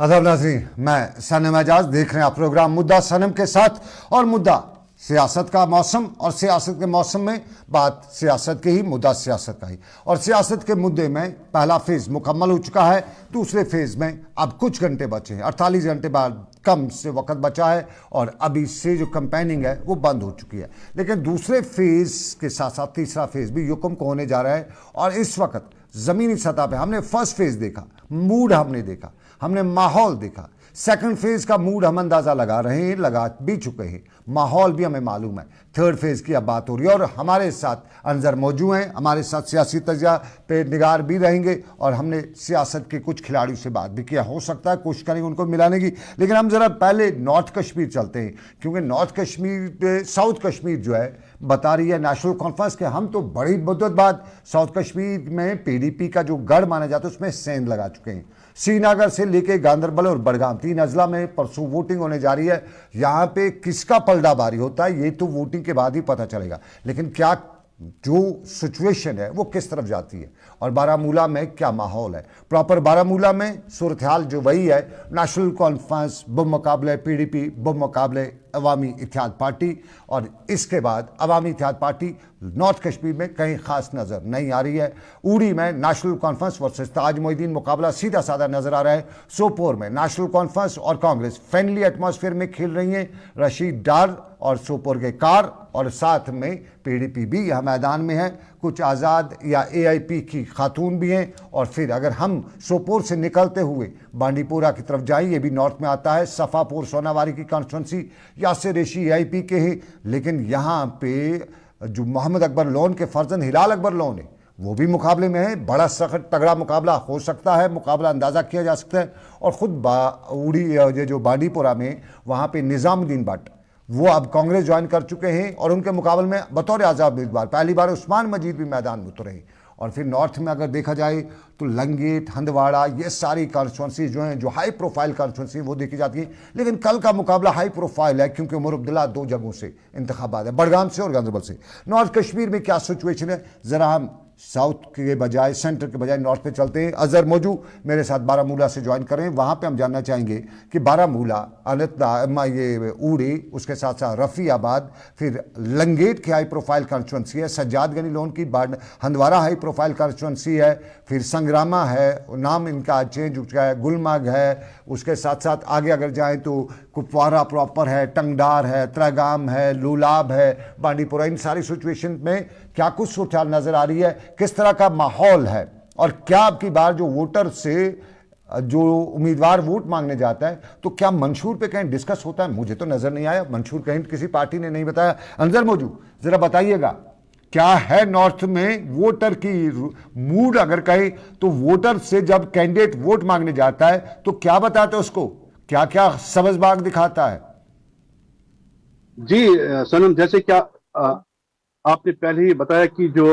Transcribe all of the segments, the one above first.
अदब नाज़रीन, मैं सनम एजाज देख रहे हैं आप प्रोग्राम मुद्दा सनम के साथ। और मुद्दा सियासत का मौसम, और सियासत के मौसम में बात सियासत की ही, मुद्दा सियासत का ही। और सियासत के मुद्दे में पहला फेज़ मुकम्मल हो चुका है, दूसरे फेज़ में अब कुछ घंटे बचे हैं, 48 घंटे बाद कम से वक्त बचा है और अभी से जो कैंपेनिंग है वो बंद हो चुकी है। लेकिन दूसरे फेज़ के साथ साथ तीसरा फेज़ भी युकम को होने जा रहा है। और इस वक्त ज़मीनी सतह पे हमने फर्स्ट फेज़ देखा, मूड हमने देखा, हमने माहौल देखा। सेकंड फेज का मूड हम अंदाजा लगा रहे हैं, लगा भी चुके हैं, माहौल भी हमें मालूम है। थर्ड फेज की अब बात हो रही है और हमारे साथ अनजर मौजूद हैं, हमारे साथ सियासी तजिया पे निगार भी रहेंगे और हमने सियासत के कुछ खिलाड़ियों से बात भी किया। हो सकता है कोशिश करेंगे उनको मिलाने की। लेकिन हम ज़रा पहले नॉर्थ कश्मीर चलते हैं, क्योंकि नॉर्थ कश्मीर, साउथ कश्मीर जो है बता रही है नेशनल कॉन्फ्रेंस के हम तो बड़ी मुद्दत बाद साउथ कश्मीर में पीडीपी का जो गढ़ माना जाता है उसमें सेंध लगा चुके हैं। श्रीनगर से लेके गांदरबल और बड़गाम 3 अजला में परसों वोटिंग होने जा रही है। यहाँ पे किसका पलड़ा भारी होता है ये तो वोटिंग के बाद ही पता चलेगा। लेकिन क्या जो सिचुएशन है वो किस तरफ जाती है और बारामूला में क्या माहौल है, प्रॉपर बारामूला में सूरत हाल जो वही है, नेशनल कॉन्फ्रेंस बमुकाबले पीडीपी बमुकाबले अवामी इत्तेहाद पार्टी। और इसके बाद अवामी इत्तेहाद पार्टी नॉर्थ कश्मीर में कहीं खास नज़र नहीं आ रही है। उड़ी में नेशनल कॉन्फ्रेंस वर्सेस ताज मोइदीन मुकाबला सीधा साधा नजर आ रहा है। सोपोर में नेशनल कॉन्फ्रेंस और कांग्रेस फ्रेंडली एटमॉस्फेयर में खेल रही हैं। रशीद डार और सोपोर के कार और साथ में पीडीपी भी यह मैदान में है, कुछ आज़ाद या एआईपी की खातून भी हैं। और फिर अगर हम सोपोर से निकलते हुए बांडीपुरा की तरफ जाएं, ये भी नॉर्थ में आता है, सफ़ापुर सोनावारी की कॉन्स्टिट्यूंसी यासिर रेशी एआईपी के हैं। लेकिन यहाँ पे जो मोहम्मद अकबर लोन के फर्जंद हिलाल अकबर लोन है वो भी मुकाबले में है। बड़ा सख्त तगड़ा मुकाबला हो सकता है, मुकाबला अंदाज़ा किया जा सकता है। और ख़ुद उड़ी जो बांडीपुरा में वहाँ पे निज़ामुद्दीन भट्ट वो अब कांग्रेस ज्वाइन कर चुके हैं और उनके मुकाबले में बतौर आज़ाद उम्मीदवार पहली बार उस्मान मजीद भी मैदान में उतरे हैं। और फिर नॉर्थ में अगर देखा जाए तो लंगेट, हंदवाड़ा, ये सारी कॉन्स्टिट्यूंसी जो हैं, जो हाई प्रोफाइल कॉन्स्टिट्यूंसी वो देखी जाती हैं। लेकिन कल का मुकाबला हाई प्रोफाइल है क्योंकि उमर अब्दुल्ला 2 जगहों से इंतखाबात है, बड़गाम से और गांधरबल से। नॉर्थ कश्मीर में क्या सिचुएशन है, ज़रा हम साउथ के बजाय, सेंटर के बजाय नॉर्थ पे चलते हैं। अजहर मौजू मेरे साथ बारामूला से ज्वाइन करें। वहाँ पे हम जानना चाहेंगे कि बारामूला, अनंतनाग, ये उड़ी, उसके साथ साथ रफ़ीआबाद, फिर लंगेट की हाई प्रोफाइल कॉन्स्टिट्यूंसी है, सज्जाद गनी लोन की हंदवारा हाई प्रोफाइल कॉन्स्टिट्यूंसी है, फिर संग्रामा है, नाम इनका चेंज हो चुका है, गुलमर्ग है, उसके साथ साथ आगे अगर जाएँ तो कुपवारा प्रॉपर है, टंगडार है, त्रगाम है, लूलाब है, बांडीपुरा। इन सारी सिचुएशन में क्या कुछ सूरत नज़र आ रही है, किस तरह का माहौल है और क्या अब की बार जो वोटर से जो उम्मीदवार वोट मांगने जाता है तो क्या मंशूर पे कहीं डिस्कस होता है? मुझे तो नज़र नहीं आया, मंशूर कहीं किसी पार्टी ने नहीं बताया। अंजर मौजूद ज़रा बताइएगा क्या है नॉर्थ में वोटर की मूड, अगर कहें तो वोटर से जब कैंडिडेट वोट मांगने जाता है तो क्या बताते हैं उसको, क्या क्या सबजबाग दिखाता है? जी सनम, जैसे क्या आपने पहले ही बताया कि जो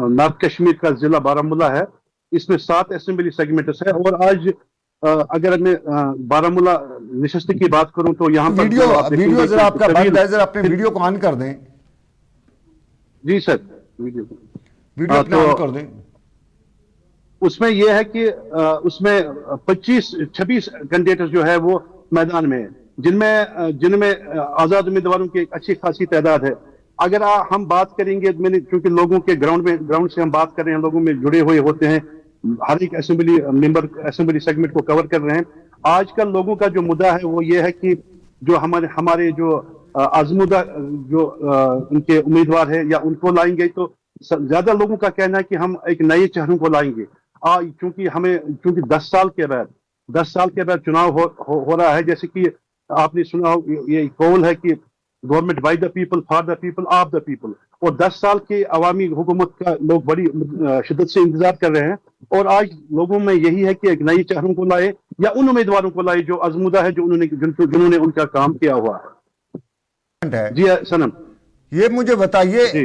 नॉर्थ कश्मीर का जिला बारामूला है इसमें 7 असेंबली सेगमेंट्स है। और आज अगर मैं बारामूला नशस्त की बात करूं तो यहाँ पर वीडियो जरा आपका बंद है, जरा अपने वीडियो को ऑन कर दें। जी सर, वीडियो ऑन कर दें। उसमें यह है कि उसमें 25-26 कैंडिडेट जो है वो मैदान में है, जिनमें आजाद उम्मीदवारों की एक अच्छी खासी तादाद है। अगर हम बात करेंगे, मैंने क्योंकि लोगों के ग्राउंड से हम बात कर रहे हैं, लोगों में जुड़े हुए होते हैं, हर एक असेंबली सेगमेंट को कवर कर रहे हैं। आजकल लोगों का जो मुद्दा है वो ये है कि जो हमारे जो आजमुदा जो उनके उम्मीदवार है या उनको लाएंगे, तो ज्यादा लोगों का कहना है कि हम एक नए चेहरों को लाएंगे। क्योंकि 10 साल के बाद चुनाव हो रहा है। जैसे कि आपने सुना हो, ये कौल है कि government by the people, for the people, of the people. और 10 साल के अवामी हुकूमत का लोग बड़ी शिद्दत से इंतजार कर रहे हैं। और आज लोगों में यही है कि एक नई चेहरों को लाए या उन उम्मीदवारों को लाए जो आजमुदा है, जिन्होंने उनका काम किया हुआ है। जी सनम, ये मुझे बताइए,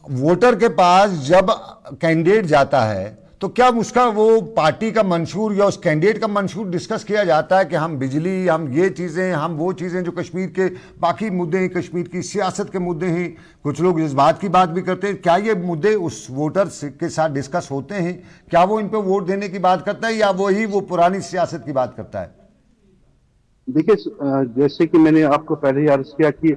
वोटर के पास जब कैंडिडेट जाता है तो क्या उसका वो पार्टी का मंशूर या उस कैंडिडेट का मंशूर डिस्कस किया जाता है कि हम बिजली, हम ये चीज़ें, हम वो चीज़ें जो कश्मीर के बाकी मुद्दे हैं, कश्मीर की सियासत के मुद्दे हैं, कुछ लोग इस बात की बात भी करते हैं, क्या ये मुद्दे उस वोटर के साथ डिस्कस होते हैं? क्या वो इन पर वोट देने की बात करता है या वही वो पुरानी सियासत की बात करता है? देखिए, जैसे कि मैंने आपको पहले ही अर्ज किया कि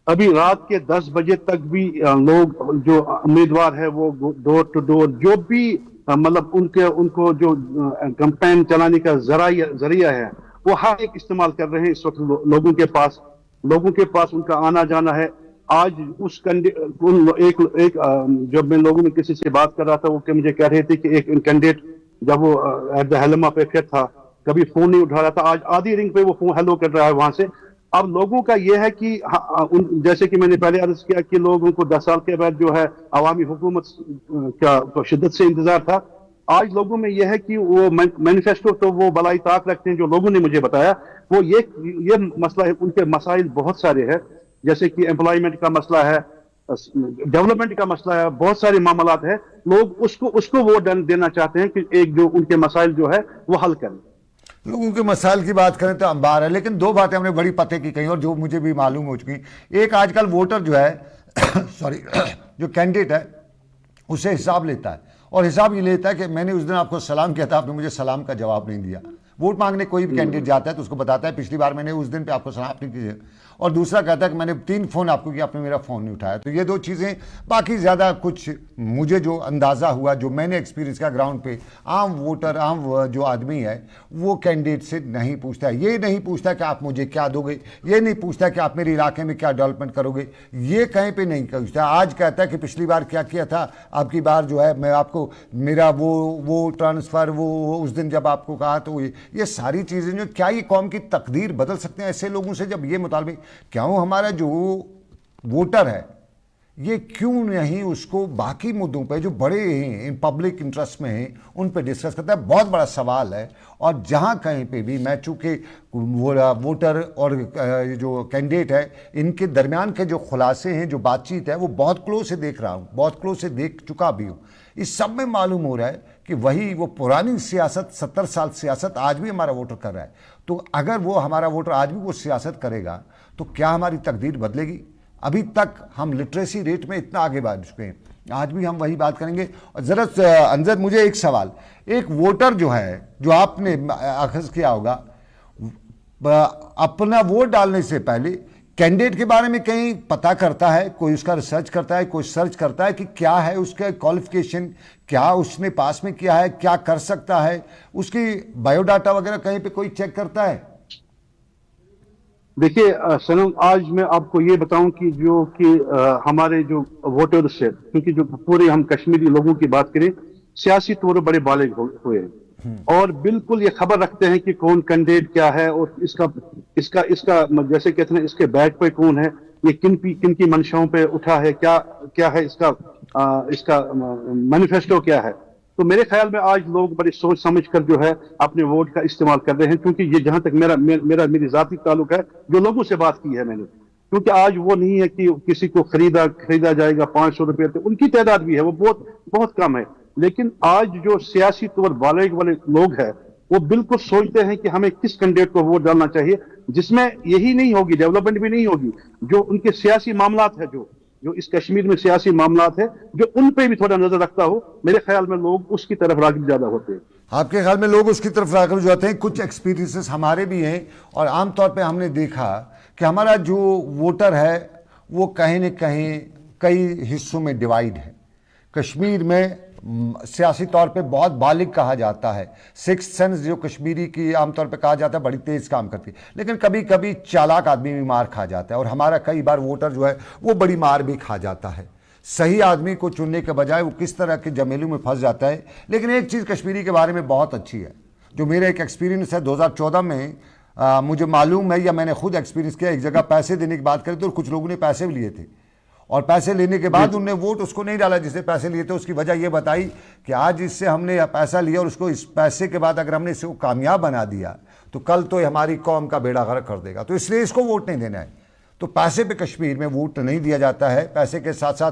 अभी रात के 10 बजे तक भी लोग जो उम्मीदवार है वो डोर टू डोर जो भी मतलब उनको जो कैंपेन चलाने का जरिया है वो हर एक इस्तेमाल कर रहे हैं इस वक्त लोगों के पास उनका आना जाना है। आज जब मैं लोगों में किसी से बात कर रहा था वो मुझे कह रहे थे कि एक कैंडिडेट जब वो एट द हेलमा पे फिर था, कभी फोन नहीं उठा रहा था, आज आधी रिंग पे वो फोन हेलो कर रहा है वहां से। अब लोगों का यह है कि जैसे कि मैंने पहले अर्ज किया कि लोगों को 10 साल के बाद जो है अवामी हुकूमत का तो शिद्दत से इंतजार था। आज लोगों में यह है कि वो मैनिफेस्टो तो वो बलाई ताक रखते हैं, जो लोगों ने मुझे बताया वो ये मसला है। उनके मसाइल बहुत सारे हैं, जैसे कि एम्प्लॉयमेंट का मसला है, डेवलपमेंट का मसला है, बहुत सारे मामलात है। लोग उसको वो देना चाहते हैं कि एक जो उनके मसाइल जो है वो हल करें। लोगों के मसाइल की बात करें तो अंबार है, लेकिन दो बातें हमने बड़ी पते की कही और जो मुझे भी मालूम हो चुकी। एक, आजकल वोटर जो है सॉरी जो कैंडिडेट है उससे हिसाब लेता है, और हिसाब ये लेता है कि मैंने उस दिन आपको सलाम किया था, आपने मुझे सलाम का जवाब नहीं दिया। वोट मांगने कोई भी कैंडिडेट जाता है तो उसको बताता है पिछली बार मैंने उस दिन पे आपको सलाम नहीं कीजिए, और दूसरा कहता है कि मैंने 3 फ़ोन आपको किया, आपने मेरा फ़ोन नहीं उठाया। तो ये 2 चीज़ें, बाकी ज़्यादा कुछ मुझे जो अंदाज़ा हुआ, जो मैंने एक्सपीरियंस किया ग्राउंड पे, आम वोटर, आम जो आदमी है वो कैंडिडेट से नहीं पूछता है। ये नहीं पूछता कि आप मुझे क्या दोगे, ये नहीं पूछता कि आप मेरे इलाके में क्या डेवलपमेंट करोगे, ये कहीं पर नहीं पूछता। आज कहता है कि पिछली बार क्या किया था, आपकी बार जो है मैं आपको मेरा वो ट्रांसफ़र, वो उस दिन जब आपको कहा, तो ये सारी चीज़ें जो, क्या ये कौम की तकदीर बदल सकते हैं ऐसे लोगों से जब ये मुतालबे? क्यों हमारा जो वोटर है ये क्यों नहीं उसको बाकी मुद्दों पे जो बड़े हैं, इन पब्लिक इंटरेस्ट में हैं, उन पे डिस्कस करता है? बहुत बड़ा सवाल है। और जहां कहीं पे भी मैं, चूंकि वोटर और जो कैंडिडेट है इनके दरमियान के जो खुलासे हैं, जो बातचीत है, वो बहुत क्लोज से देख रहा हूँ, बहुत क्लोज से देख चुका भी हूँ। इस सब में मालूम हो रहा है कि वही वो पुरानी सियासत, 70 साल सियासत आज भी हमारा वोटर कर रहा है। तो अगर वो हमारा वोटर आज भी वो सियासत करेगा तो क्या हमारी तकदीर बदलेगी? अभी तक हम लिटरेसी रेट में इतना आगे बढ़ चुके हैं, आज भी हम वही बात करेंगे। और ज़रा अंजद, मुझे एक सवाल, एक वोटर जो है, जो आपने अखज़ किया होगा, अपना वोट डालने से पहले कैंडिडेट के बारे में कहीं पता करता है, कोई उसका रिसर्च करता है, कोई सर्च करता है कि क्या है उसका क्वालिफिकेशन, क्या उसने पास में किया है, क्या कर सकता है, उसकी बायोडाटा वगैरह कहीं पे कोई चेक करता है? देखिए सनम, आज मैं आपको ये बताऊं कि हमारे जो वोटर्स है, क्योंकि जो पूरे हम कश्मीरी लोगों की बात करें, सियासी तौर बड़े बालिग हुए हैं और बिल्कुल ये खबर रखते हैं कि कौन कैंडिडेट क्या है और इसका जैसे कहते हैं इसके बैक पे कौन है, ये किन की मंशाओं पे उठा है, क्या है इसका मैनिफेस्टो क्या है। तो मेरे ख्याल में आज लोग बड़ी सोच समझ कर जो है अपने वोट का इस्तेमाल कर रहे हैं, क्योंकि ये जहां तक मेरी जाती ताल्लुक है, जो लोगों से बात की है मैंने, क्योंकि आज वो नहीं है कि किसी को खरीदा जाएगा 500 रुपये, तो उनकी तादाद भी है, वो बहुत कम है। लेकिन आज जो सियासी तौर वाले लोग हैं वो बिल्कुल सोचते हैं कि हमें किस कैंडिडेट को वोट डालना चाहिए, जिसमें यही नहीं होगी, डेवलपमेंट भी नहीं होगी, जो उनके सियासी मामलात है, जो इस कश्मीर में सियासी मामलात है, जो उन पे भी थोड़ा नजर रखता हो, मेरे ख्याल में लोग उसकी तरफ राग़िब ज्यादा होते हैं। आपके ख्याल में लोग उसकी तरफ राग़िब जो होते हैं? कुछ एक्सपीरियंसेस हमारे भी हैं और आमतौर पे हमने देखा कि हमारा जो वोटर है वो कहीं न कहीं कई हिस्सों में डिवाइड है। कश्मीर में सियासी तौर पे बहुत बालिग कहा जाता है, सिक्स्थ सेंस जो कश्मीरी की आमतौर पे कहा जाता है बड़ी तेज़ काम करती है, लेकिन कभी कभी चालाक आदमी भी मार खा जाता है, और हमारा कई बार वोटर जो है वो बड़ी मार भी खा जाता है। सही आदमी को चुनने के बजाय वो किस तरह के जमेलू में फंस जाता है। लेकिन एक चीज़ कश्मीरी के बारे में बहुत अच्छी है, जो मेरा एक एक्सपीरियंस है 2014 में, मुझे मालूम है या मैंने खुद एक्सपीरियंस किया, एक जगह पैसे देने की बात करी तो कुछ लोगों ने पैसे भी लिए थे, और पैसे लेने के बाद उनने वोट उसको नहीं डाला जिससे पैसे लिए थे। उसकी वजह ये बताई कि आज इससे हमने पैसा लिया और उसको इस पैसे के बाद अगर हमने इसको कामयाब बना दिया तो कल तो हमारी कौम का बेड़ा गर्क कर देगा, तो इसलिए इसको वोट नहीं देना है। तो पैसे पे कश्मीर में वोट नहीं दिया जाता है, पैसे के साथ साथ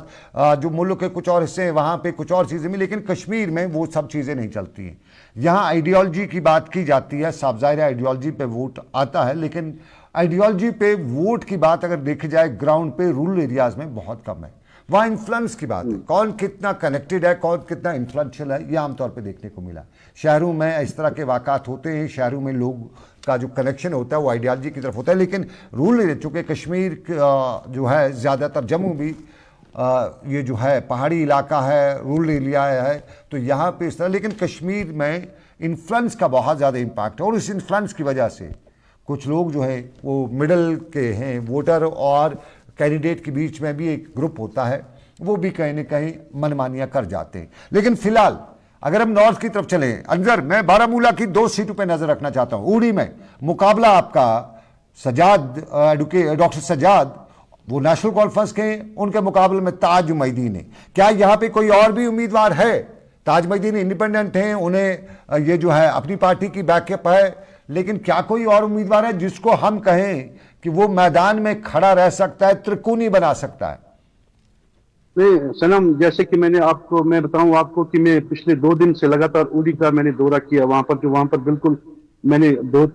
जो मुल्क के कुछ और हिस्से हैं वहाँ पे कुछ और चीज़ें भी, लेकिन कश्मीर में वो सब चीज़ें नहीं चलती हैं। यहाँ आइडियोलॉजी की बात की जाती है, साफ ज़ाहिर है आइडियोलॉजी पे वोट आता है, लेकिन आइडियोलॉजी पे वोट की बात अगर देखी जाए ग्राउंड पे रूरल एरियाज़ में बहुत कम है। वहाँ इन्फ्लुएंस की बात है, कौन कितना कनेक्टेड है, कौन कितना इन्फ्लुएंशियल है, ये आमतौर पे देखने को मिला। शहरों में इस तरह के वाक़ात होते हैं, शहरों में लोग का जो कनेक्शन होता है वो आइडियोलॉजी की तरफ होता है, लेकिन रूरल एरिया चूँकि कश्मीर जो है ज़्यादातर जम्मू भी ये जो है पहाड़ी इलाका है, रूरल एरिया है, तो यहाँ पे इस तरह, लेकिन कश्मीर में इन्फ्लुएंस का बहुत ज़्यादा इम्पैक्ट है और इस इन्फ्लुएंस की वजह से कुछ लोग जो है वो मिडल के हैं, वोटर और कैंडिडेट के बीच में भी एक ग्रुप होता है, वो भी कहीं ना कहीं मनमानियाँ कर जाते हैं। लेकिन फिलहाल अगर हम नॉर्थ की तरफ चलें, अंदर मैं बारामूला की 2 सीटों पे नज़र रखना चाहता हूँ। उड़ी में मुकाबला आपका सजाद डॉक्टर सजाद वो नेशनल कॉन्फ्रेंस के, उनके मुकाबले में ताज मोहिद्दीन है। क्या यहाँ पे कोई और भी उम्मीदवार है? ताज मोहिद्दीन इंडिपेंडेंट हैं, उन्हें ये जो है अपनी पार्टी की बैकअप है, लेकिन क्या कोई और उम्मीदवार है जिसको हम कहें कि वो मैदान में खड़ा रह सकता है, त्रिकोणी बना सकता है? नहीं सनम, जैसे कि मैं बताऊं आपको कि मैं पिछले 2 दिन से लगातार उड़ी का मैंने दौरा किया। वहां पर बिल्कुल मैंने दो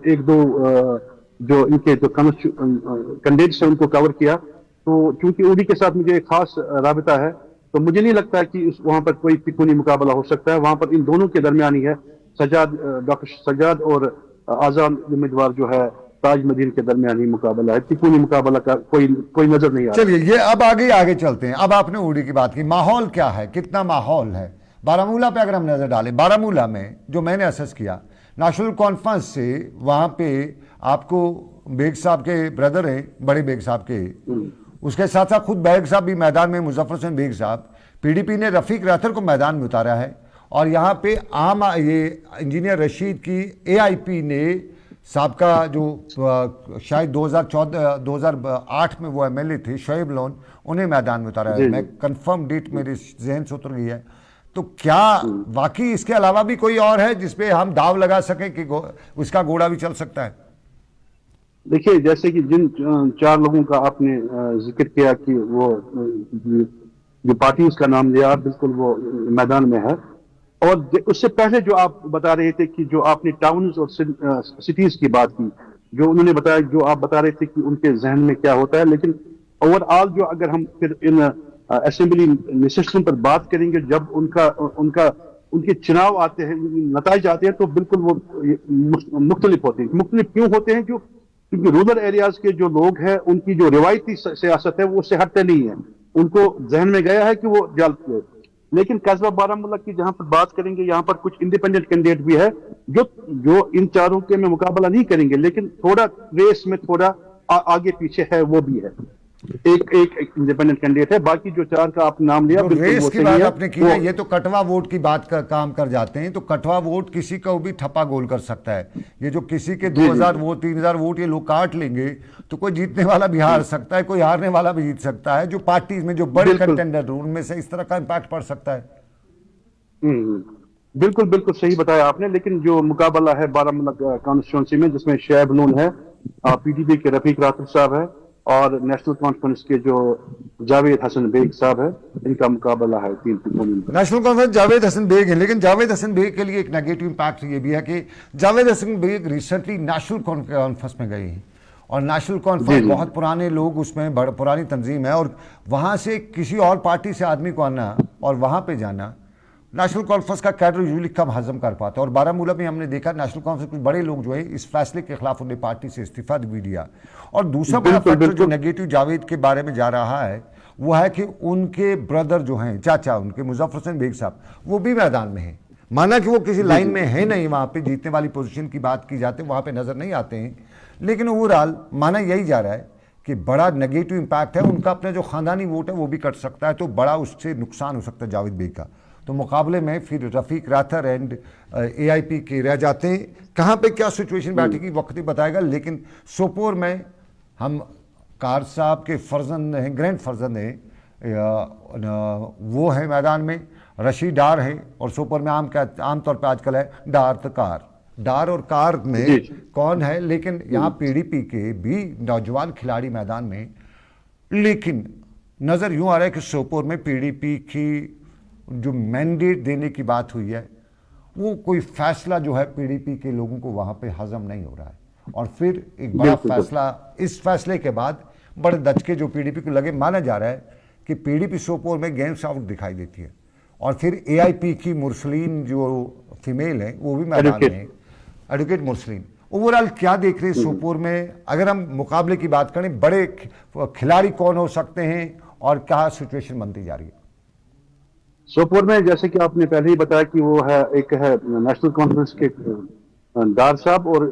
जो इनके जो कैंडिडेट्स हैं उनको कवर किया। तो क्योंकि उड़ी के साथ मुझे एक खास राबिता है, तो मुझे नहीं लगता कि वहां पर कोई तिकोनी मुकाबला हो सकता है। वहां पर इन दोनों के दरमियान ही है, डॉक्टर सजाद और आजाद उम्मीदवार जो है ताज मोहिद्दीन के दरमियान ही मुकाबला है। तिकोनी मुकाबला का कोई नजर नहीं आ रहा। चलिए ये अब आगे चलते हैं। अब आपने उड़ी की बात की, माहौल क्या है, कितना माहौल है बारामूला पे? अगर हम नजर डालें बारामूला में, जो मैंने असेस किया नेशनल कॉन्फ्रेंस से, वहां पे आपको बेग साहब के ब्रदर हैं, बड़े बेग साहब के, उसके साथ साथ खुद बेग साहब भी मैदान में, मुजफ्फर हुसैन बेग साहब, पीडीपी ने रफीक राथर को मैदान में उतारा है, और यहाँ पे ये इंजीनियर रशीद की एआईपी ने साबका जो शायद 2008 में वो एमएलए थे, शोएब लोन, उन्हें मैदान में उतारा है। मैं कंफर्म डेट मेरे जहन से उतर गई है। तो क्या वाकई इसके अलावा भी कोई और है जिसपे हम दाव लगा सकें कि उसका घोड़ा भी चल सकता है? देखिए, जैसे कि जिन 4 लोगों का आपने जिक्र किया कि वो जो पार्टी उसका नाम लिया, बिल्कुल वो मैदान में है। और उससे पहले जो आप बता रहे थे कि जो आपने टाउन्स और सिटीज की बात की, जो उन्होंने बताया, जो आप बता रहे थे कि उनके जहन में क्या होता है, लेकिन ओवरऑल जो अगर हम फिर इन असेंबली सिस्टम पर बात करेंगे, जब उनके चुनाव आते हैं, नताइज आते हैं, तो बिल्कुल वो मुख्तलिफ होते हैं। मुख्तलिफ क्यों होते हैं? क्योंकि रूरल एरियाज के जो लोग हैं, उनकी जो रिवायती सियासत है वो उससे हटते नहीं है। उनको जहन में गया है कि वो जल्द, लेकिन कस्बा बारामूला की जहां पर बात करेंगे, यहाँ पर कुछ इंडिपेंडेंट कैंडिडेट भी है जो इन चारों के में मुकाबला नहीं करेंगे, लेकिन थोड़ा रेस में थोड़ा आगे पीछे है, वो भी है। एक इंडिपेंडेंट कैंडिडेट है, बाकी जो 4 का आपने नाम लिया, रेस की बात आपने की है, ये तो कटवा वोट की बात का काम कर जाते हैं। तो कटवा वोट किसी का भी ठप्पा गोल कर सकता है। ये जो किसी के 2000 वोट 3000 वोट ये लोग काट लेंगे, तो कोई जीतने वाला भी हार सकता है, कोई हारने वाला भी जीत सकता है। जो पार्टीज में जो बड़े कंटेंडर उनमें से इस तरह का इंपैक्ट पड़ सकता है। बिल्कुल सही बताया आपने। लेकिन जो मुकाबला है बारामूला कॉन्स्टिट्यूंसी में, जिसमें शोएब लोन है, पीडीपी के रफीक राथर साहब है, और नेशनल कॉन्फ्रेंस के जो जावेद हसन बेग साहब है, इनका मुकाबला है 3 तिकोनी। नेशनल कॉन्फ्रेंस जावेद हसन बेग है, लेकिन जावेद हसन बेग के लिए एक नेगेटिव इंपैक्ट ये भी है कि Javed Hasan Beg recently national conference में गए हैं, और नेशनल कॉन्फ्रेंस बहुत पुराने लोग, उसमें बड़ी पुरानी तंजीम है, और वहाँ से किसी और पार्टी से आदमी को आना और वहाँ पे जाना, नेशनल कॉन्फ्रेंस का कैडर यूजुअली कम हजम कर पाता है। और बारामूला में हमने देखा नेशनल कॉन्फ्रेंस कुछ बड़े लोग जो है इस फैसले के खिलाफ उन्हें पार्टी से इस्तीफा भी दिया। और दूसरा बड़ा फैक्टर जो नेगेटिव जावेद के बारे में जा रहा है वो है कि उनके ब्रदर जो हैं, चाचा उनके मुजफ्फर हुसैन बेग साहब, वो भी मैदान में हैं। माना कि वो किसी लाइन में है नहीं, वहाँ पे जीतने वाली पोजीशन की बात की जाती है, वहाँ पे नज़र नहीं आते हैं, लेकिन ओवरऑल माना यही जा रहा है कि बड़ा नेगेटिव इम्पैक्ट है उनका। अपना जो ख़ानदानी वोट है वो भी कट सकता है, तो बड़ा उससे नुकसान हो सकता है जावेद बेग का। तो मुकाबले में फिर रफीक राथर एंड एआईपी के रह जाते हैं। कहाँ पे क्या सिचुएशन बैठेगी वक्त ही बताएगा। लेकिन सोपोर में हम कार साहब के फर्जंद हैं, ग्रैंड फर्जंद हैं, वो है मैदान में, रशीद डार है, और सोपोर में आमतौर पे आजकल है डार तो कार, डार और कार में जी। कौन है, लेकिन यहाँ पीडीपी के भी नौजवान खिलाड़ी मैदान में। लेकिन नज़र यूं आ रहा है कि सोपोर में पीडीपी की जो मैंडेट देने की बात हुई है, वो कोई फैसला जो है पीडीपी के लोगों को वहाँ पे हजम नहीं हो रहा है। और फिर एक बड़ा बिल्कुल। फैसला, इस फैसले के बाद बड़े दचके जो पीडीपी को लगे, माना जा रहा है कि पीडीपी सोपोर में गेम्स आउट दिखाई देती है। और फिर एआईपी की मुरसलीन जो फीमेल है वो भी मैदान में है, एडवोकेट मुरसलीन। ओवरऑल क्या देख रहे हैं सोपोर में? अगर हम मुकाबले की बात करें, बड़े खिलाड़ी कौन हो सकते हैं और क्या सिचुएशन बनती जा रही है? सोपोर में जैसे कि आपने पहले ही बताया कि वो है, एक है नेशनल कॉन्फ्रेंस के डार साहब और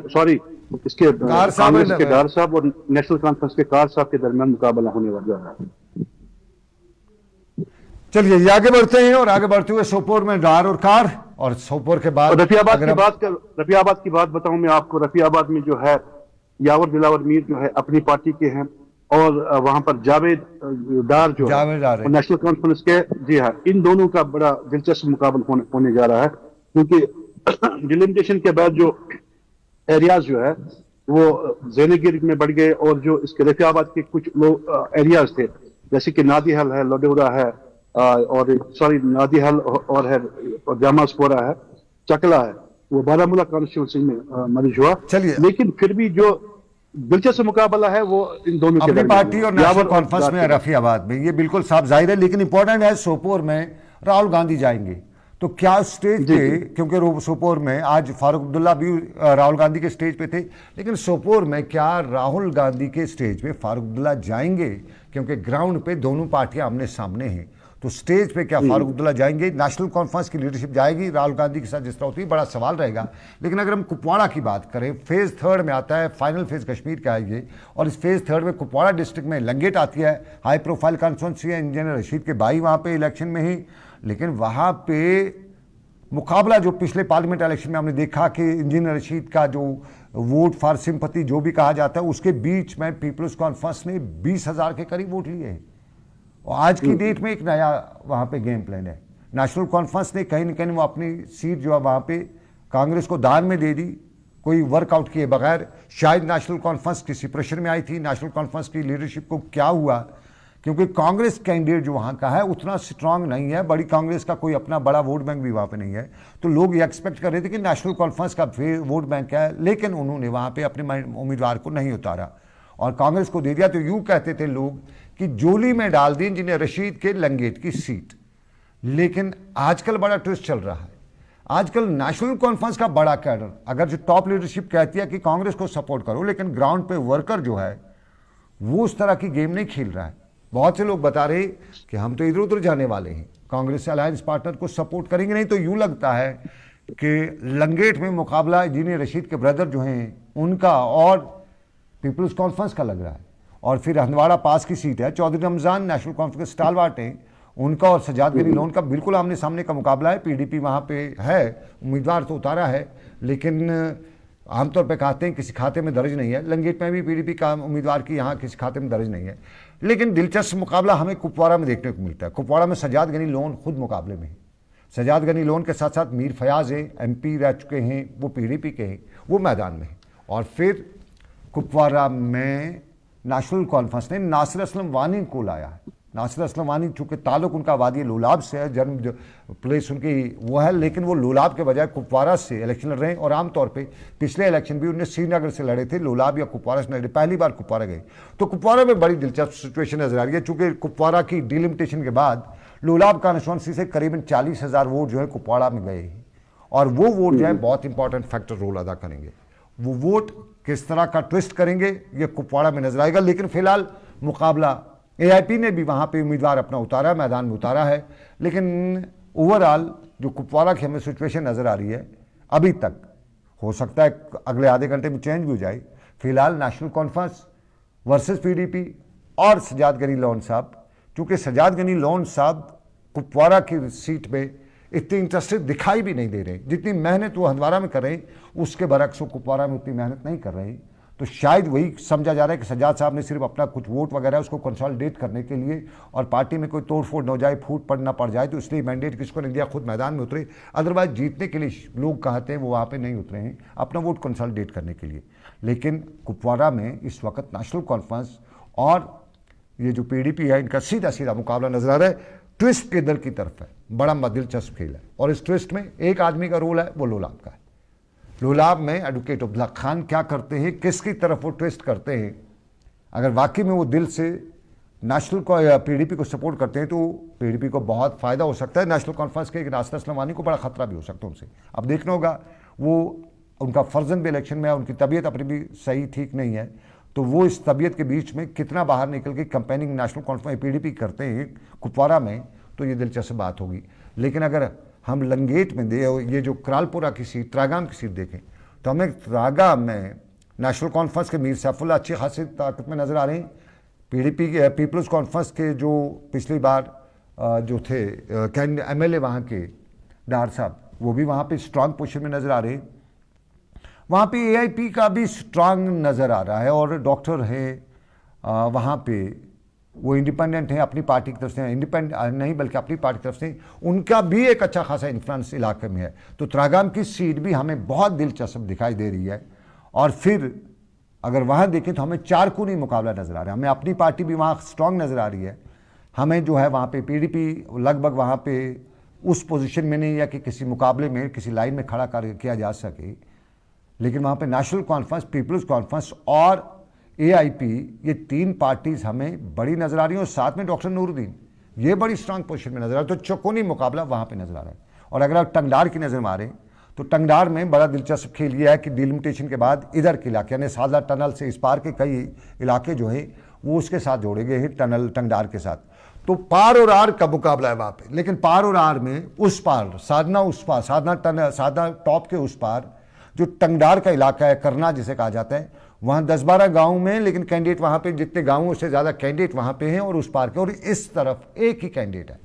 सॉरी इसके कांग्रेस के डार साहब और नेशनल कॉन्फ्रेंस के कार साहब के दरमियान मुकाबला होने वाला है। चलिए ये आगे बढ़ते हैं, और आगे बढ़ते हुए सोपोर में डार और कार, और सोपोर के बाद रफियाबाद की बात बताऊं मैं आपको। रफियाबाद में जो है यावर दिलावर मीर जो है अपनी पार्टी के हैं, और वहां पर जावेद डार जो है नेशनल कॉन्फ्रेंस के, जी हाँ, इन दोनों का बड़ा दिलचस्प मुकाबला होने जा रहा है। क्योंकि डिलिमिटेशन के बाद जो एरियाज जो है वो जैनगिर में बढ़ गए, और जो इसके रफियाबाद के कुछ लोग एरियाज थे जैसे कि नादीहल है, लोडेवरा है, और सॉरी नादीहल और है, और जामासपोरा है, चकला है, वो बारामूला कॉन्स्टिट्यूंसी में मर्ज हुआ। चलिए, लेकिन फिर भी जो दिलचस्प मुकाबला है वो इन दोनों के अपनी पार्टी और नेशनल कॉन्फ्रेंस में रफियाबाद में, ये बिल्कुल साफ जाहिर है। लेकिन इंपॉर्टेंट है, सोपोर में राहुल गांधी जाएंगे, तो क्या स्टेज पे, क्योंकि सोपोर में आज फारूक अब्दुल्ला भी राहुल गांधी के स्टेज पे थे, लेकिन सोपोर में क्या राहुल गांधी के स्टेज पे फारूक अब्दुल्ला जाएंगे? क्योंकि ग्राउंड पे दोनों पार्टियां आमने सामने हैं, तो स्टेज पे क्या फारूक अब्दुल्ला जाएंगे? नेशनल कॉन्फ्रेंस की लीडरशिप जाएगी राहुल गांधी के साथ जिस तरह होती है? बड़ा सवाल रहेगा। लेकिन अगर हम कुपवाड़ा की बात करें, फेज 3 में आता है, फाइनल फेज कश्मीर का है ये, और इस फेज 3 में कुपवाड़ा डिस्ट्रिक्ट में लंगेट आती है, हाई प्रोफाइल कॉन्स्टिट्यूंसी है, इंजीनियर रशीद के भाई वहाँ पे इलेक्शन में ही। लेकिन वहाँ पे मुकाबला जो पिछले पार्लियामेंट इलेक्शन में हमने देखा कि इंजीनियर रशीद का जो वोट फॉर सिंपैथी जो भी कहा जाता है, उसके बीच में पीपल्स कॉन्फ्रेंस ने 20,000 के करीब वोट लिए हैं। और आज की डेट में एक नया वहाँ पे गेम प्लान है। नेशनल कॉन्फ्रेंस ने कहीं न कहीं वो अपनी सीट जो है वहाँ पे कांग्रेस को दान में दे दी, कोई वर्कआउट किए बगैर। शायद नेशनल कॉन्फ्रेंस किसी प्रेशर में आई थी, नेशनल कॉन्फ्रेंस की लीडरशिप को क्या हुआ, क्योंकि कांग्रेस कैंडिडेट जो वहाँ का है उतना स्ट्रांग नहीं है, बड़ी कांग्रेस का कोई अपना बड़ा वोट बैंक भी वहाँ पे नहीं है, तो लोग ये एक्सपेक्ट कर रहे थे कि नेशनल कॉन्फ्रेंस का वोट बैंक है, लेकिन उन्होंने वहाँ पे अपने उम्मीदवार को नहीं उतारा और कांग्रेस को दे दिया। तो यूँ कहते थे लोग कि जोली में डाल दी इंजीनियर रशीद के लंगेट की सीट। लेकिन आजकल बड़ा ट्विस्ट चल रहा है, आजकल नेशनल कॉन्फ्रेंस का बड़ा कैडर, अगर जो टॉप लीडरशिप कहती है कि कांग्रेस को सपोर्ट करो, लेकिन ग्राउंड पे वर्कर जो है वो उस तरह की गेम नहीं खेल रहा है। बहुत से लोग बता रहे कि हम तो इधर उधर जाने वाले हैं, कांग्रेस अलायंस पार्टनर को सपोर्ट करेंगे नहीं। तो यूँ लगता है कि लंगेट में मुकाबला इंजीनियर रशीद के ब्रदर जो हैं उनका और पीपल्स कॉन्फ्रेंस का लग रहा है। और फिर हंदवाड़ा पास की सीट है, चौधरी रमजान नेशनल कॉन्फ्रेंस के स्टालवार्ट हैं, उनका और सजाद गनी लोन का बिल्कुल आमने सामने का मुकाबला है। पीडीपी वहाँ पे है, उम्मीदवार तो उतारा है, लेकिन आमतौर पे कहते हैं किसी खाते में दर्ज नहीं है। लंगेट में भी पीडीपी का उम्मीदवार की यहाँ किसी खाते में दर्ज नहीं है। लेकिन दिलचस्प मुकाबला हमें कुपवाड़ा में देखने को मिलता है। कुपवाड़ा में सजाद गनी लोन खुद मुकाबले में है। सजाद गनी लोन के साथ साथ मीर फयाज हैं, एमपी रह चुके हैं, वो पीडीपी के हैं, वो मैदान में हैं। और फिर कुपवाड़ा में नेशनल कॉन्फ्रेंस ने नासिर असलम वानी को लाया है। नासिर असलम वानी चूँकि ताल्लुक उनका वादी लोलाब से है, जन्म प्लेस उनकी वो है, लेकिन वो लोलाब के बजाय कुपवाड़ा से इलेक्शन लड़ रहे हैं। और आमतौर पे पिछले इलेक्शन भी उन्हें श्रीनगर से लड़े थे, लोलाब या कुपवाड़ा से लड़े, पहली बार कुपवाड़ा गए। तो कुपवाड़ा में बड़ी दिलचस्प सिचुएशन नजर आ रही है, चूँकि कुपवाड़ा की डिलिमिटेशन के बाद लोलाब कॉन्स्टिट्यूंसी से करीबन 40,000 वोट जो है कुपवाड़ा में गए, और वो वोट जो है बहुत इंपॉर्टेंट फैक्टर रोल अदा करेंगे। वो वोट किस तरह का ट्विस्ट करेंगे ये कुपवाड़ा में नजर आएगा। लेकिन फिलहाल मुकाबला एआईपी ने भी वहाँ पे उम्मीदवार अपना उतारा, मैदान में उतारा है। लेकिन ओवरऑल जो कुपवाड़ा की हमें सिचुएशन नज़र आ रही है अभी तक, हो सकता है अगले आधे घंटे में चेंज भी हो जाए। फिलहाल नेशनल कॉन्फ्रेंस वर्सेस पीडीपी और सजाद गनी लोन साहब, चूँकि सजाद गनी लोन साहब कुपवाड़ा की सीट पे इतनी इंटरेस्टेड दिखाई भी नहीं दे रहे, जितनी मेहनत वो हंदवाड़ा में कर रहे हैं उसके बरक्स वो कुपवाड़ा में उतनी मेहनत नहीं कर रहे। तो शायद वही समझा जा रहा है कि सज्जाद साहब ने सिर्फ अपना कुछ वोट वगैरह उसको कंसोलिडेट करने के लिए और पार्टी में कोई तोड़ फोड़ न हो जाए, फूट पड़ ना पड़ जाए, तो इसलिए मैंडेट किसको नहीं दिया, खुद मैदान में उतरे। अदरवाइज जीतने के लिए लोग कहते हैं वो वहाँ पे नहीं उतरे हैं, अपना वोट कंसोलिडेट करने के लिए। लेकिन कुपवारा में इस वक्त नेशनल कॉन्फ्रेंस और ये जो पीडीपी है, इनका सीधा सीधा मुकाबला नजर आ रहा है। ट्विस्ट के दल की तरफ है, बड़ा दिलचस्प खेल है। और इस ट्विस्ट में एक आदमी का रोल है, वो लोलाब का है। लोलाब में एडवोकेट अब्दुल्ला खान क्या करते हैं, किसकी तरफ वो ट्विस्ट करते हैं। अगर वाकई में वो दिल से नेशनल को या पीडीपी को सपोर्ट करते हैं तो पीडीपी को बहुत फ़ायदा हो सकता है। नेशनल कॉन्फ्रेंस के नासिर असलम को बड़ा खतरा भी हो सकता है उनसे। अब देखना होगा, वो उनका फर्जन भी इलेक्शन में है, उनकी तबीयत अपनी भी सही ठीक नहीं है, तो वो इस तबीयत के बीच में कितना बाहर निकल के कंपेनिंग नेशनल कॉन्फ्रेंस पीडीपी करते हैं कुपवारा में, तो ये दिलचस्प बात होगी। लेकिन अगर हम लंगेट में दे ये जो करालपुरा की सीट, त्रागाम की सीट देखें, तो हमें त्रागाम में नेशनल कॉन्फ्रेंस के मीर सैफुल्लाह अच्छी खासी ताकत में नजर आ रहे हैं। पीडीपी के पीपल्स कॉन्फ्रेंस के जो पिछली बार जो थे एमएलए वहाँ के डार साहब, वो भी वहाँ पे स्ट्रांग पोजीशन में नजर आ रहे हैं। वहाँ पे एआईपी का भी स्ट्रांग नज़र आ रहा है और डॉक्टर है वहाँ पे, वो इंडिपेंडेंट है, अपनी पार्टी की तरफ से, इंडिपेंडेंट नहीं बल्कि अपनी पार्टी की तरफ से उनका भी एक अच्छा खासा इन्फ्लुएंस इलाके में है। तो त्रागाम की सीट भी हमें बहुत दिलचस्प दिखाई दे रही है। और फिर अगर वहाँ देखें तो हमें चारकोनी मुकाबला नज़र आ रहा है। हमें अपनी पार्टी भी वहाँ स्ट्रांग नज़र आ रही है, हमें जो है वहाँ पे पीडीपी लगभग वहाँ पे उस पोजीशन में नहीं है कि किसी मुकाबले में किसी लाइन में खड़ा किया जा सके। लेकिन वहाँ पे नेशनल कॉन्फ्रेंस, पीपल्स कॉन्फ्रेंस और एआईपी, ये तीन पार्टीज हमें बड़ी नजर आ रही हैं। और साथ में डॉक्टर नूरुद्दीन, ये बड़ी स्ट्रांग पोजीशन में नजर आ रहा है। तो चौकोनी मुकाबला वहाँ पे नजर आ रहा है। और अगर आप टंगडार की नज़र मारें तो टंगडार में बड़ा दिलचस्प खेल ये है कि डिलिमिटेशन के बाद इधर के इलाके यानी सादला टनल से इस पार के कई इलाके जो हैं वो उसके साथ जोड़े गए हैं, टनल टंगडार के साथ। तो पार और आर का मुकाबला है वहाँ पे। लेकिन पार और आर में उस पार साधना, उस पार साधना टनल, साधना टॉप के उस पार जो टंगडार का इलाका है, करना जिसे कहा जाता है, वहाँ 10-12 गाँव में, लेकिन कैंडिडेट वहाँ पे जितने गाँवों से ज़्यादा कैंडिडेट वहाँ पे हैं और उस पार के, और इस तरफ एक ही कैंडिडेट है।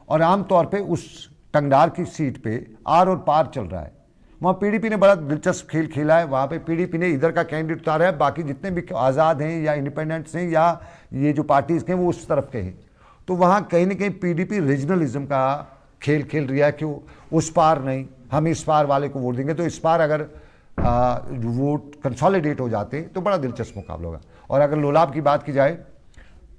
और आमतौर पे उस टंगडार की सीट पे आर और पार चल रहा है। वहाँ पीडीपी ने बड़ा दिलचस्प खेल खेला है। वहाँ पे पीडीपी ने इधर का कैंडिडेट उतारा है, बाकी जितने भी आज़ाद हैं या इंडिपेंडेंट्स हैं या ये जो पार्टीज़ के हैं वो उस तरफ के हैं। तो वहाँ कहीं ना कहीं पीडीपी रीजनलिज्म का खेल खेल रही है कि उस पार नहीं, हम इस पार वाले को वोट देंगे। तो इस पार अगर वोट कंसोलिडेट हो जाते तो बड़ा दिलचस्प मुकाबला होगा। और अगर लोलाब की बात की जाए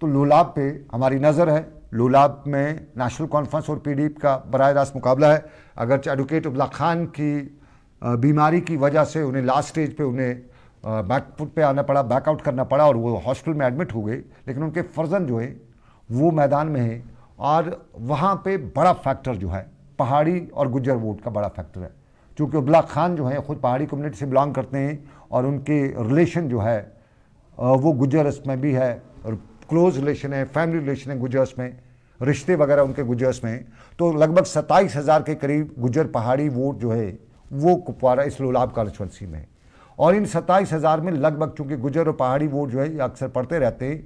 तो लोलाब पे हमारी नज़र है। लोलाब में नेशनल कॉन्फ्रेंस और पीडीपी का बराह रास्त मुकाबला है। अगर एडवोकेट अब्दुल्ला खान की बीमारी की वजह से उन्हें लास्ट स्टेज पे उन्हें बैकफुट पे आना पड़ा, बैकआउट करना पड़ा और वो हॉस्पिटल में एडमिट हो गए, लेकिन उनके फर्जन जो है वो मैदान में है। और वहाँ पे बड़ा फैक्टर जो है पहाड़ी और गुज्जर वोट का बड़ा फैक्टर है, क्योंकि अब्दुल्ला खान जो है ख़ुद पहाड़ी कम्युनिटी से बिलोंग करते हैं और उनके रिलेशन जो है वो गुज्जर्स में भी है और क्लोज रिलेशन है, फैमिली रिलेशन है गुज्जर्स में, रिश्ते वगैरह उनके गुज्जर्स में। तो लगभग 27,000 के करीब गुज्जर पहाड़ी वोट जो है वो कुपवारा इस लोलाब कॉन्स्टिट्यूंसी में है। और इन 27,000 में लगभग, चूँकि गुज्जर और पहाड़ी वोट जो है ये अक्सर पढ़ते रहते हैं,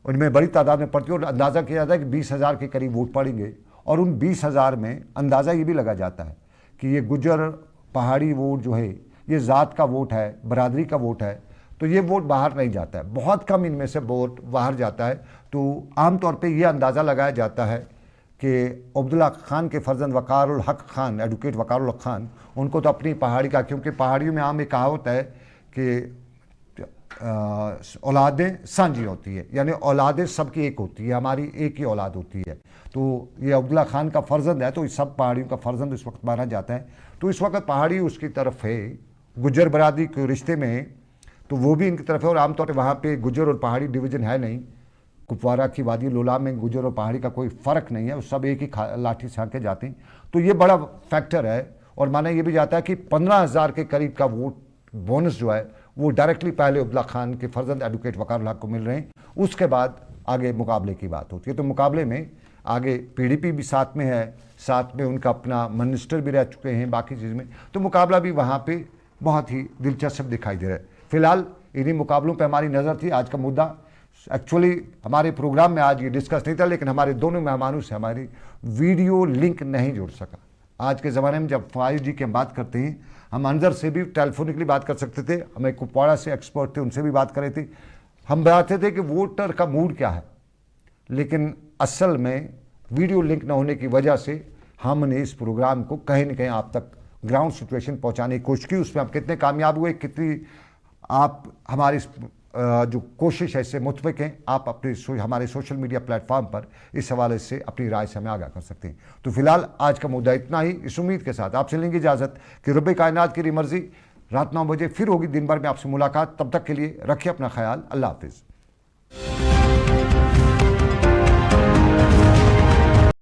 उनमें बड़ी तादाद में पड़ती है और अंदाज़ा किया जाता है कि 20,000 के करीब वोट पड़ेंगे। और उन 20,000 में अंदाज़ा ये भी लगा जाता है कि ये गुज्जर पहाड़ी वोट जो है ये ज़ात का वोट है, बरादरी का वोट है, तो ये वोट बाहर नहीं जाता है, बहुत कम इनमें से वोट बाहर जाता है। तो आमतौर पे ये अंदाज़ा लगाया जाता है कि अब्दुल्ला खान के फर्जंद वकारुल हक खान, एडवोकेट वकारुल हक खान, उनको तो अपनी पहाड़ी का, क्योंकि पहाड़ियों में आम एक कहावत है कि औलादें सांझी होती है, यानी औलादें सबकी एक होती है, हमारी एक ही औलाद होती है। तो ये अब्दुल्ला खान का फर्जंद है, तो इस सब पहाड़ियों का फर्जंद इस वक्त माना जाता है। तो इस वक्त पहाड़ी उसकी तरफ है, गुज्जर बरादरी के रिश्ते में है, तो वो भी इनकी तरफ है। और आमतौर पर वहाँ पे गुज्जर और पहाड़ी डिवीज़न है नहीं। कुपवारा की वादी लोलाब में गुज्जर और पहाड़ी का कोई फ़र्क नहीं है, सब एक ही लाठी छा के जाते हैं। तो ये बड़ा फैक्टर है। और माना ये भी जाता है कि 15,000 के करीब का वोट बोनस जो है वो डायरेक्टली पहले अब्दुल्ला खान के फर्जंद एडवोकेट वकारुल हक को मिल रहे हैं, उसके बाद आगे मुकाबले की बात होती है। तो मुकाबले में आगे पीडीपी भी साथ में है, साथ में उनका अपना मिनिस्टर भी रह चुके हैं बाकी चीज़ में, तो मुकाबला भी वहाँ पे बहुत ही दिलचस्प दिखाई दे रहा है। फिलहाल इन्हीं मुकाबलों पे हमारी नज़र थी। आज का मुद्दा एक्चुअली हमारे प्रोग्राम में आज ये डिस्कस नहीं था, लेकिन हमारे दोनों मेहमानों से हमारी वीडियो लिंक नहीं जुड़ सका, आज के ज़माने में जब 5G की हम बात करते हैं, हम अंदर से भी टेलीफोनिकली बात कर सकते थे। हम एक कुपवाड़ा से एक्सपर्ट थे, उनसे भी बात कर रहे थे। हम बताते थे कि वोटर का मूड क्या है, लेकिन असल में वीडियो लिंक न होने की वजह से हमने इस प्रोग्राम को कहीं न कहीं आप तक ग्राउंड सिचुएशन पहुंचाने की कोशिश की। उसमें आप कितने कामयाब हुए, कितनी आप हमारी जो कोशिश है इससे मुतफिक हैं, आप अपने हमारे सोशल मीडिया प्लेटफॉर्म पर इस हवाले से अपनी राय से हमें आगाह कर सकते हैं। तो फिलहाल आज का मुद्दा इतना ही। इस उम्मीद के साथ आपसे लेंगे इजाज़त कि रब्बे कायनात की मर्जी रात 9 बजे फिर होगी दिन भर में आपसे मुलाकात। तब तक के लिए रखिए अपना ख्याल। अल्लाह हाफिज़।